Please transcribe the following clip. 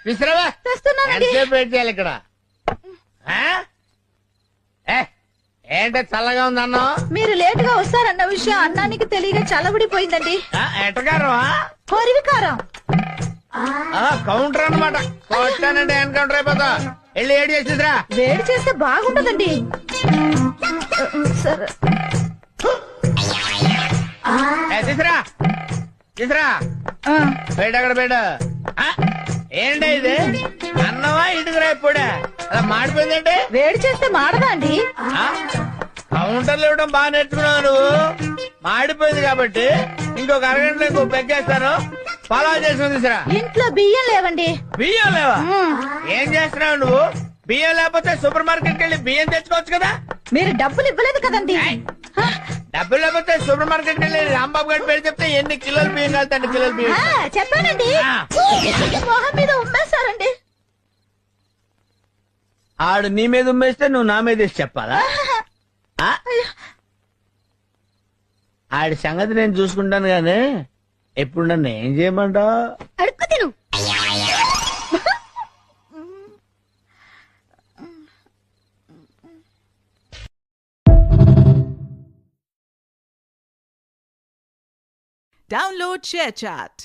విసిరావా తెస్తున్నానండి. ఎంతసేపు వెయిట్ చేయాలి ఇక్కడ ఏంటో చల్లగా ఉంది అన్నం మీరు లేట్ గా వస్తారన్న విషయం అన్నానికి తెలియక చల్లబడిపోయిందండి. ఎట్టగారు హరివికారం. కౌంటర్ అన్నమాట కొట్టానంటే ఎన్కౌంటర్ అయిపోతా వెళ్ళి ఏడు చేసిద్రా వేడి చేస్తే బాగుంటదండి. సరే తీసురా తీసురా బయట అక్కడ బయట ఏంటి ఇది అన్నమా ఇటుకురా ఇప్పుడే అలా మాడిపోయిందంటే వేడి చేస్తే మాడదా అండి? కౌంటర్లు ఇవ్వడం బాగా నేర్చుకున్నావు నువ్వు మాడిపోయింది కాబట్టి ఇంకొక అరగంటలో ఇంకో పెగ్గేస్తాను పలావ్ చేసుకుని తీసురా ఇంట్లో బియ్యం లేవండి. బియ్యం లేవా ఏం చేస్తున్నావు నువ్వు బియ్యం లేకపోతే సూపర్ మార్కెట్ వెళ్ళి బియ్యం తెచ్చుకోవచ్చు కదా మీరు డబ్బులు ఇవ్వలేదు కదండి. డబ్బులు లేకపోతే సూపర్ మార్కెట్ వెళ్ళి రాంబాబు గారి పేరు చెప్తే ఎన్ని కిలోలు బియ్యం కలుతాండి కిలోలు బియ్యం చెప్పానండి. మొహం మీద ఉమ్మేశారండి. ఆడు నీ మీద ఉమ్మేస్తే నువ్వు నా మీద వేసి చెప్పాలా ఆడి సంగతి నేను చూసుకుంటాను గానీ ఎప్పుడు నన్ను ఏం చేయమంటావు అడుక్కు తిను. Download ShareChat.